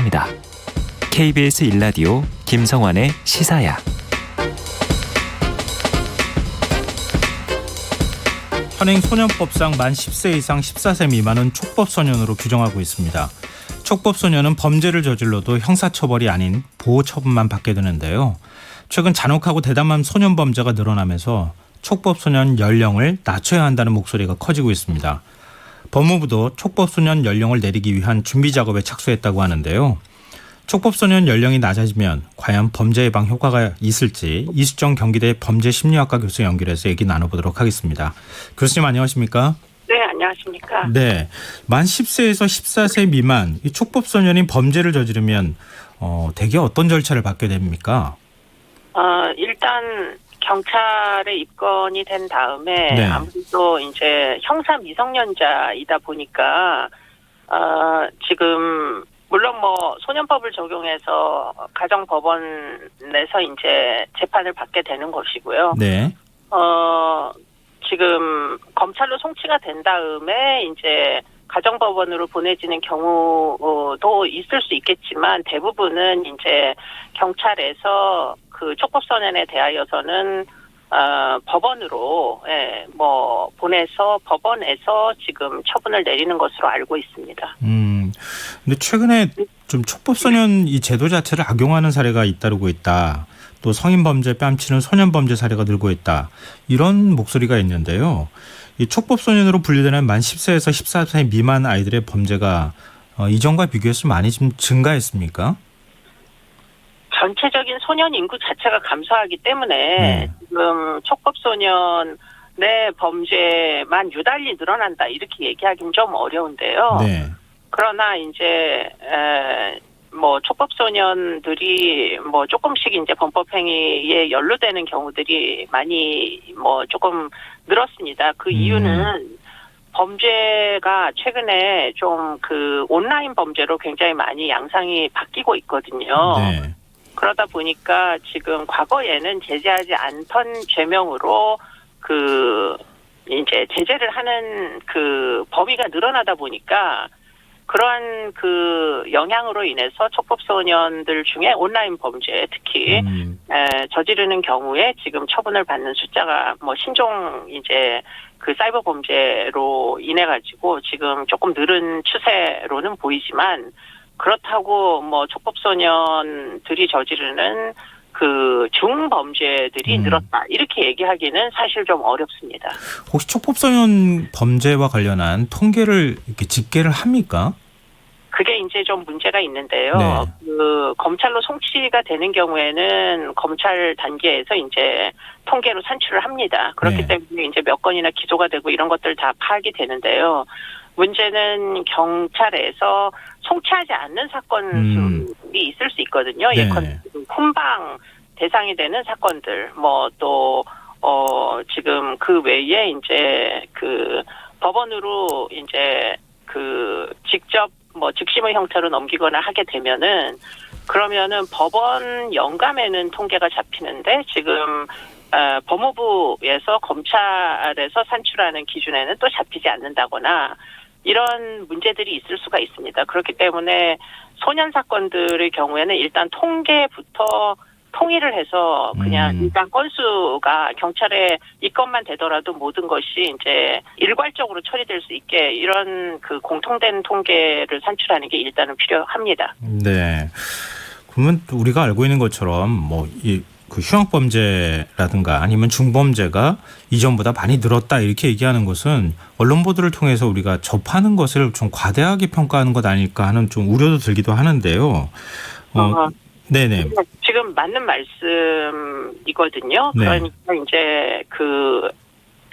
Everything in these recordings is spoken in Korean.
시작합니다. KBS 1라디오 김성환의 시사야. 현행 소년법상 만 10세 이상 14세 미만은 촉법소년으로 규정하고 있습니다. 촉법소년은 범죄를 저질러도 형사처벌이 아닌 보호처분만 받게 되는데요. 최근 잔혹하고 대담한 소년범죄가 늘어나면서 촉법소년 연령을 낮춰야 한다는 목소리가 커지고 있습니다. 법무부도 촉법소년 연령을 내리기 위한 준비 작업에 착수했다고 하는데요. 촉법소년 연령이 낮아지면 과연 범죄 예방 효과가 있을지 이수정 경기대 범죄심리학과 교수 연결해서 얘기 나눠보도록 하겠습니다. 교수님 안녕하십니까? 네, 안녕하십니까? 네, 만 10세에서 14세 미만 이 촉법소년인 범죄를 저지르면 대개 어떤 절차를 받게 됩니까? 일단 경찰에 입건이 된 다음에 네. 아무래도 이제 형사 미성년자이다 보니까 지금 물론 뭐 소년법을 적용해서 가정법원에서 이제 재판을 받게 되는 것이고요. 네. 지금 검찰로 송치가 된 다음에 이제 가정법원으로 보내지는 경우도 있을 수 있겠지만 대부분은 이제 경찰에서 그 촉법소년에 대하여서는 법원으로 뭐 보내서 법원에서 지금 처분을 내리는 것으로 알고 있습니다. 근데 최근에 좀 촉법소년 이 제도 자체를 악용하는 사례가 잇따르고 있다. 또 성인 범죄 뺨치는 소년 범죄 사례가 늘고 있다. 이런 목소리가 있는데요. 이 촉법소년으로 분류되는 만 10세에서 14세 미만 아이들의 범죄가 이전과 비교해서 많이 좀 증가했습니까? 전체적인 소년 인구 자체가 감소하기 때문에 네. 지금 촉법소년의 범죄만 유달리 늘어난다 이렇게 얘기하기는 좀 어려운데요. 네. 그러나 이제 뭐 촉법소년들이 뭐 조금씩 이제 범법행위에 연루되는 경우들이 많이 뭐 조금 늘었습니다. 그 이유는 범죄가 최근에 좀 그 온라인 범죄로 굉장히 많이 양상이 바뀌고 있거든요. 네. 그러다 보니까 지금 과거에는 제재하지 않던 죄명으로 그 이제 제재를 하는 그 범위가 늘어나다 보니까 그러한 그 영향으로 인해서 촉법소년들 중에 온라인 범죄 특히 저지르는 경우에 지금 처분을 받는 숫자가 뭐 신종 이제 그 사이버 범죄로 인해 가지고 지금 조금 늘은 추세로는 보이지만 그렇다고 뭐 촉법소년들이 저지르는 그 중범죄들이 늘었다 이렇게 얘기하기는 사실 좀 어렵습니다. 혹시 촉법소년 범죄와 관련한 통계를 이렇게 집계를 합니까? 그게 이제 좀 문제가 있는데요. 네. 그 검찰로 송치가 되는 경우에는 검찰 단계에서 이제 통계로 산출을 합니다. 그렇기 네. 때문에 이제 몇 건이나 기소가 되고 이런 것들 다 파악이 되는데요. 문제는 경찰에서 송치하지 않는 사건이 있을 수 있거든요. 네. 예컨대 훈방 대상이 되는 사건들, 뭐 또 지금 그 외에 이제 그 법원으로 이제 그 직접 뭐 즉심의 형태로 넘기거나 하게 되면은 그러면은 법원 영감에는 통계가 잡히는데 지금 법무부에서 검찰에서 산출하는 기준에는 또 잡히지 않는다거나 이런 문제들이 있을 수가 있습니다. 그렇기 때문에 소년 사건들의 경우에는 일단 통계부터 통일을 해서 그냥 일단 건수가 경찰에 입건만 되더라도 모든 것이 이제 일괄적으로 처리될 수 있게 이런 그 공통된 통계를 산출하는 게 일단은 필요합니다. 네. 그러면 우리가 알고 있는 것처럼 뭐 그 흉악범죄라든가 아니면 중범죄가 이전보다 많이 늘었다 이렇게 얘기하는 것은 언론 보도를 통해서 우리가 접하는 것을 좀 과대하게 평가하는 것 아닐까 하는 좀 우려도 들기도 하는데요. 네네. 지금 맞는 말씀이거든요. 네. 그러니까 이제 그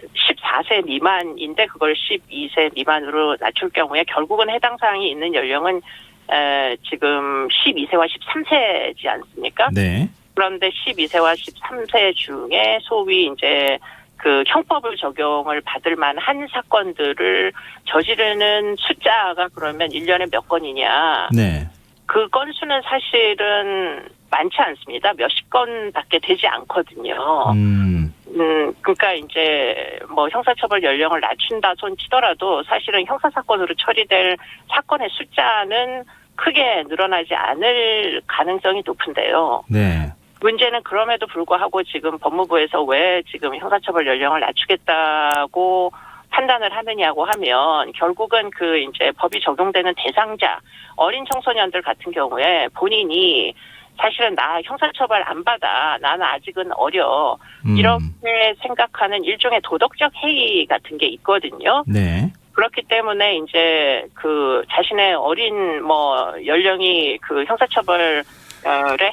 14세 미만인데 그걸 12세 미만으로 낮출 경우에 결국은 해당 사항이 있는 연령은 지금 12세와 13세지 않습니까? 네. 그런데 12세와 13세 중에 소위 이제 그 형법을 적용을 받을 만한 사건들을 저지르는 숫자가 그러면 1년에 몇 건이냐. 네. 그 건수는 사실은 많지 않습니다. 몇십 건밖에 되지 않거든요. 그러니까 이제 뭐 형사처벌 연령을 낮춘다 손 치더라도 사실은 형사사건으로 처리될 사건의 숫자는 크게 늘어나지 않을 가능성이 높은데요. 네. 문제는 그럼에도 불구하고 지금 법무부에서 왜 지금 형사처벌 연령을 낮추겠다고 판단을 하느냐고 하면 결국은 그 이제 법이 적용되는 대상자 어린 청소년들 같은 경우에 본인이 사실은 나 형사처벌 안 받아. 나는 아직은 어려. 이렇게 생각하는 일종의 도덕적 해이 같은 게 있거든요. 네. 그렇기 때문에 이제 그 자신의 어린 뭐 연령이 그 형사처벌에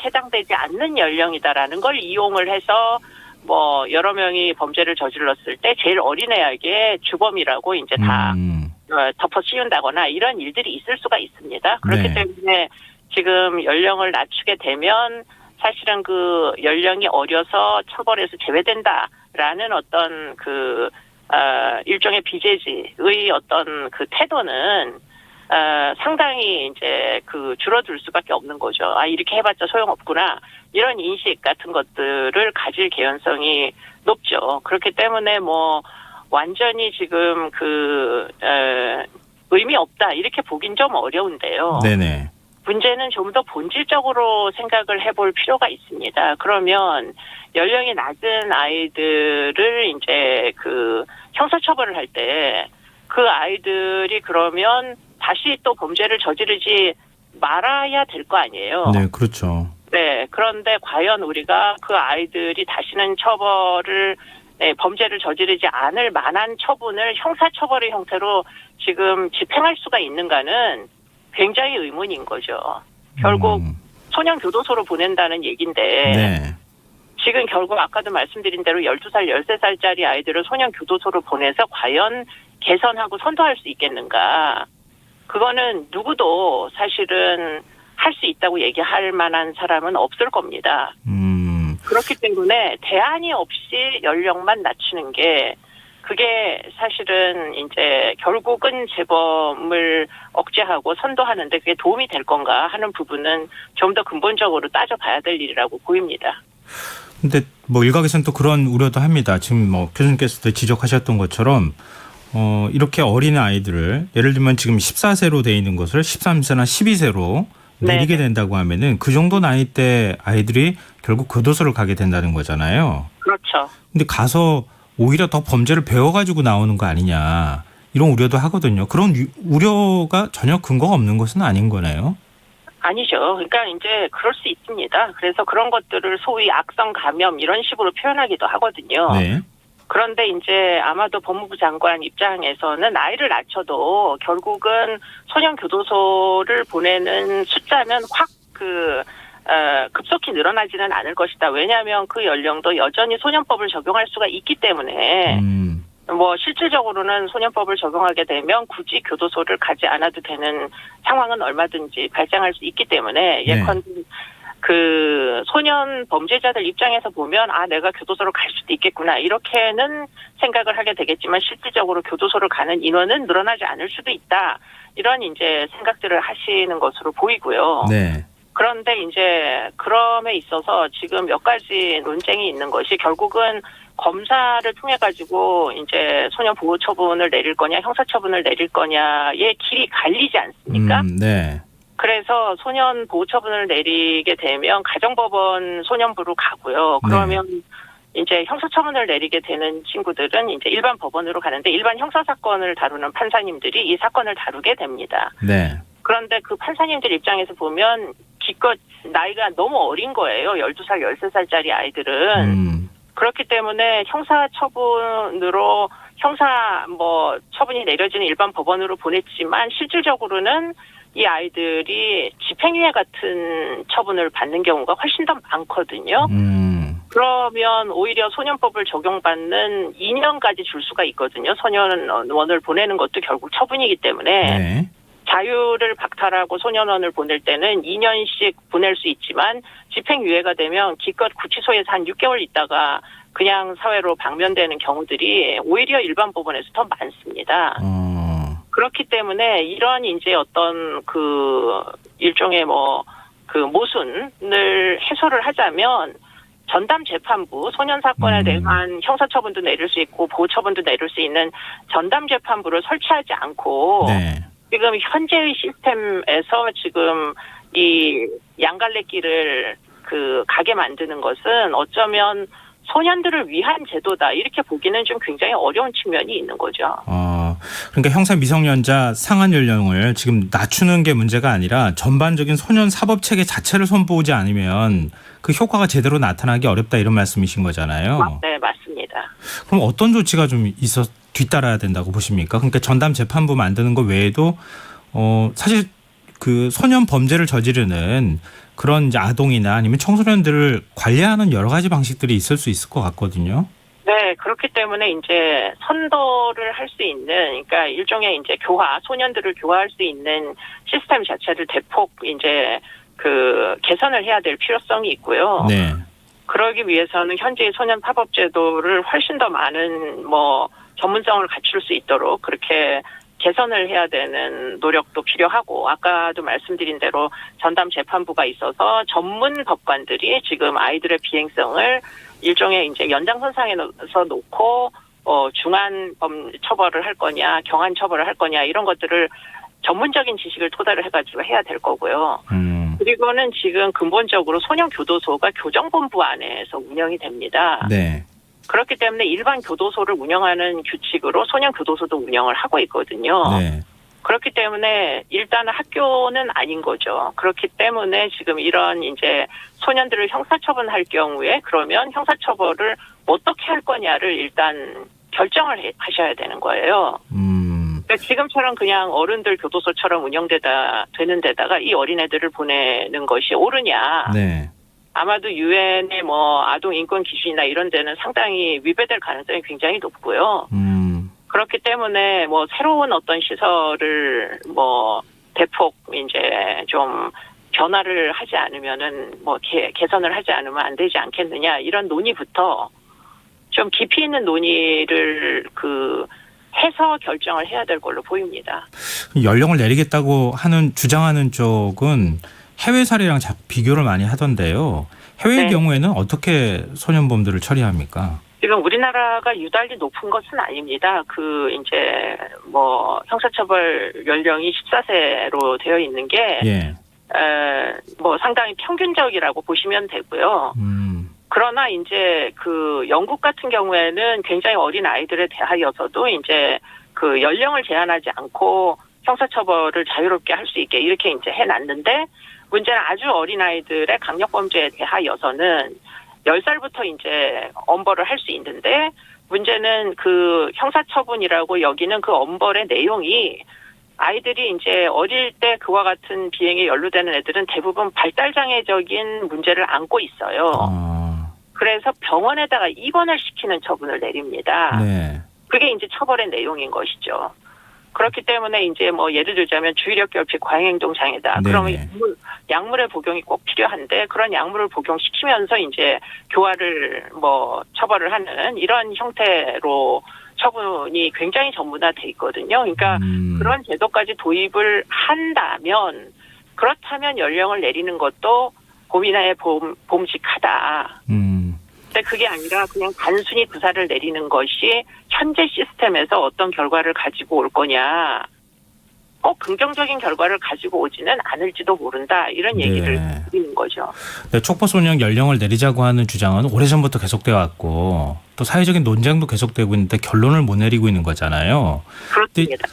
해당되지 않는 연령이다라는 걸 이용을 해서 뭐 여러 명이 범죄를 저질렀을 때 제일 어린애에게 주범이라고 이제 다 덮어 씌운다거나 이런 일들이 있을 수가 있습니다. 그렇기 네. 때문에 지금 연령을 낮추게 되면 사실은 그 연령이 어려서 처벌에서 제외된다라는 어떤 그 일종의 비제지의 어떤 그 태도는 상당히 이제 그 줄어들 수밖에 없는 거죠. 아, 이렇게 해봤자 소용없구나. 이런 인식 같은 것들을 가질 개연성이 높죠. 그렇기 때문에 뭐 완전히 지금 그 의미 없다 이렇게 보긴 좀 어려운데요. 네네. 문제는 좀 더 본질적으로 생각을 해볼 필요가 있습니다. 그러면 연령이 낮은 아이들을 이제 그 형사처벌을 할 때 그 아이들이 그러면 다시 또 범죄를 저지르지 말아야 될 거 아니에요. 네, 그렇죠. 네. 그런데 과연 우리가 그 아이들이 다시는 처벌을 범죄를 저지르지 않을 만한 처분을 형사처벌의 형태로 지금 집행할 수가 있는가는 굉장히 의문인 거죠. 결국 소년교도소로 보낸다는 얘기인데 네. 지금 결국 아까도 말씀드린 대로 12살, 13살짜리 아이들을 소년교도소로 보내서 과연 개선하고 선도할 수 있겠는가. 그거는 누구도 사실은 할 수 있다고 얘기할 만한 사람은 없을 겁니다. 그렇기 때문에 대안이 없이 연령만 낮추는 게 그게 사실은 이제 결국은 재범을 억제하고 선도하는데 그게 도움이 될 건가 하는 부분은 좀 더 근본적으로 따져봐야 될 일이라고 보입니다. 근데 뭐 일각에서는 또 그런 우려도 합니다. 지금 뭐 교수님께서도 지적하셨던 것처럼 이렇게 어린 아이들을 예를 들면 지금 14세로 돼 있는 것을 13세나 12세로 내리게 된다고 하면은 그 정도 나이 때 아이들이 결국 교도소를 가게 된다는 거잖아요. 그렇죠. 근데 가서 오히려 더 범죄를 배워가지고 나오는 거 아니냐 이런 우려도 하거든요. 그런 우려가 전혀 근거가 없는 것은 아닌 거네요. 아니죠. 그러니까 이제 그럴 수 있습니다. 그래서 그런 것들을 소위 악성 감염 이런 식으로 표현하기도 하거든요. 네. 그런데 이제 아마도 법무부 장관 입장에서는 나이를 낮춰도 결국은 소년교도소를 보내는 숫자는 확 급속히 늘어나지는 않을 것이다. 왜냐하면 그 연령도 여전히 소년법을 적용할 수가 있기 때문에 뭐 실질적으로는 소년법을 적용하게 되면 굳이 교도소를 가지 않아도 되는 상황은 얼마든지 발생할 수 있기 때문에 예컨대 그 소년 범죄자들 입장에서 보면 아 내가 교도소를 갈 수도 있겠구나 이렇게는 생각을 하게 되겠지만 실질적으로 교도소를 가는 인원은 늘어나지 않을 수도 있다. 이런 이제 생각들을 하시는 것으로 보이고요. 네. 그런데 이제 그럼에 있어서 지금 몇 가지 논쟁이 있는 것이 결국은 검사를 통해 가지고 이제 소년 보호 처분을 내릴 거냐 형사 처분을 내릴 거냐의 길이 갈리지 않습니까? 네. 그래서 소년 보호 처분을 내리게 되면 가정법원 소년부로 가고요. 그러면 이제 형사 처분을 내리게 되는 친구들은 이제 일반 법원으로 가는데 일반 형사 사건을 다루는 판사님들이 이 사건을 다루게 됩니다. 네. 그런데 그 판사님들 입장에서 보면 기껏 나이가 너무 어린 거예요. 12살, 13살짜리 아이들은. 그렇기 때문에 형사 처분으로 형사 뭐 처분이 내려지는 일반 법원으로 보냈지만 실질적으로는 이 아이들이 집행유예 같은 처분을 받는 경우가 훨씬 더 많거든요. 그러면 오히려 소년법을 적용받는 2년까지 줄 수가 있거든요. 소년원을 보내는 것도 결국 처분이기 때문에 자유를 박탈하고 소년원을 보낼 때는 2년씩 보낼 수 있지만 집행유예가 되면 기껏 구치소에서 한 6개월 있다가 그냥 사회로 방면되는 경우들이 오히려 일반 법원에서 더 많습니다. 그렇기 때문에 이런 이제 어떤 그 일종의 뭐 그 모순을 해소를 하자면 전담 재판부 소년 사건에 대한 형사처분도 내릴 수 있고 보호처분도 내릴 수 있는 전담 재판부를 설치하지 않고 지금 현재의 시스템에서 지금 이 양갈래길을 가게 만드는 것은 어쩌면 소년들을 위한 제도다 이렇게 보기는 좀 굉장히 어려운 측면이 있는 거죠. 그러니까 형사 미성년자 상한 연령을 지금 낮추는 게 문제가 아니라 전반적인 소년 사법 체계 자체를 손보지 않으면 그 효과가 제대로 나타나기 어렵다 이런 말씀이신 거잖아요. 네, 맞습니다. 그럼 어떤 조치가 좀 뒤따라야 된다고 보십니까? 그러니까 전담 재판부 만드는 것 외에도 사실 그 소년 범죄를 저지르는 그런 이제 아동이나 아니면 청소년들을 관리하는 여러 가지 방식들이 있을 수 있을 것 같거든요. 네, 그렇기 때문에 이제 선도를 할 수 있는, 그러니까 일종의 이제 소년들을 교화할 수 있는 시스템 자체를 대폭 이제 개선을 해야 될 필요성이 있고요. 네. 그러기 위해서는 현재의 소년 사법제도를 훨씬 더 많은 전문성을 갖출 수 있도록 그렇게 개선을 해야 되는 노력도 필요하고, 아까도 말씀드린 대로 전담 재판부가 있어서 전문 법관들이 지금 아이들의 비행성을 일종의 이제 연장선상에서 놓고 중한 처벌을 할 거냐, 경한 처벌을 할 거냐 이런 것들을 전문적인 지식을 토대로 해가지고 해야 될 거고요. 그리고는 지금 근본적으로 소년교도소가 교정본부 안에서 운영이 됩니다. 네. 그렇기 때문에 일반 교도소를 운영하는 규칙으로 소년교도소도 운영을 하고 있거든요. 네. 그렇기 때문에 일단은 학교는 아닌 거죠. 그렇기 때문에 지금 이런 이제 소년들을 형사처분할 경우에 그러면 형사처벌을 어떻게 할 거냐를 일단 결정을 하셔야 되는 거예요. 그러니까 지금처럼 그냥 어른들 교도소처럼 되는 데다가 이 어린애들을 보내는 것이 옳으냐. 네. 아마도 유엔의 아동 인권 기준이나 이런 데는 상당히 위배될 가능성이 굉장히 높고요. 그렇기 때문에 새로운 어떤 시설을 대폭 이제 좀 변화를 하지 않으면은 개선을 하지 않으면 안 되지 않겠느냐 이런 논의부터 좀 깊이 있는 논의를 해서 결정을 해야 될 걸로 보입니다. 연령을 내리겠다고 주장하는 쪽은 해외 사례랑 비교를 많이 하던데요. 해외의 네. 경우에는 어떻게 소년범들을 처리합니까? 지금 우리나라가 유달리 높은 것은 아닙니다. 이제 형사처벌 연령이 14세로 되어 있는 게 예. 상당히 평균적이라고 보시면 되고요. 그러나 이제 영국 같은 경우에는 굉장히 어린 아이들에 대하여서도 이제 연령을 제한하지 않고 형사처벌을 자유롭게 할 수 있게 이렇게 이제 해놨는데, 문제는 아주 어린 아이들의 강력범죄에 대하여서는 10살부터 이제 엄벌을 할 수 있는데, 문제는 형사처분이라고 여기는 엄벌의 내용이 아이들이 이제 어릴 때 그와 같은 비행에 연루되는 애들은 대부분 발달장애적인 문제를 안고 있어요. 그래서 병원에다가 입원을 시키는 처분을 내립니다. 네. 그게 이제 처벌의 내용인 것이죠. 그렇기 때문에 이제 예를 들자면 주의력 결핍 과잉행동 장애다. 네네. 그러면 약물의 복용이 꼭 필요한데 그런 약물을 복용시키면서 이제 교화를 처벌을 하는 이런 형태로 처분이 굉장히 전문화돼 있거든요. 그러니까 그런 제도까지 도입을 한다면, 그렇다면 연령을 내리는 것도 고민에 봄직하다. 근데 그게 아니라 그냥 단순히 구사를 내리는 것이 현재 시스템에서 어떤 결과를 가지고 올 거냐, 꼭 긍정적인 결과를 가지고 오지는 않을지도 모른다, 이런 얘기를 드리는 거죠. 네, 촉법소년 연령을 내리자고 하는 주장은 오래전부터 계속되어 왔고 또 사회적인 논쟁도 계속되고 있는데 결론을 못 내리고 있는 거잖아요. 그렇습니다.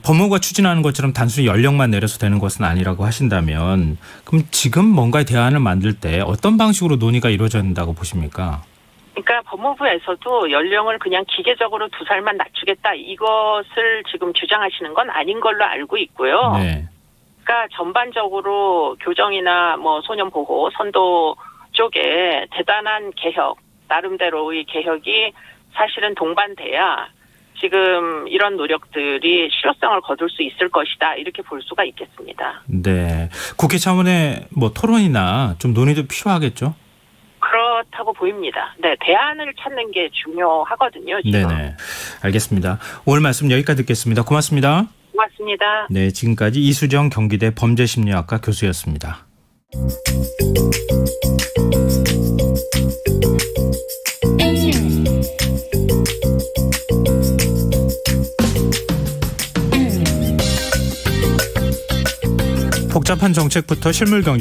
법무부가 추진하는 것처럼 단순히 연령만 내려서 되는 것은 아니라고 하신다면, 그럼 지금 뭔가 대안을 만들 때 어떤 방식으로 논의가 이루어져야 된다고 보십니까? 그러니까 법무부에서도 연령을 그냥 기계적으로 2살만 낮추겠다, 이것을 지금 주장하시는 건 아닌 걸로 알고 있고요. 네. 그러니까 전반적으로 교정이나 소년보호, 선도 쪽에 대단한 개혁, 나름대로의 개혁이 사실은 동반돼야 지금 이런 노력들이 실효성을 거둘 수 있을 것이다, 이렇게 볼 수가 있겠습니다. 네. 국회 차원의 토론이나 좀 논의도 필요하겠죠? 그렇다고 보입니다. 네, 대안을 찾는 게 중요하거든요, 지금. 네네. 알겠습니다. 오늘 말씀 여기까지 듣겠습니다. 고맙습니다. 고맙습니다. 네, 지금까지 이수정 경기대 범죄심리학과 교수였습니다. 복잡한 정책부터 실물 경제와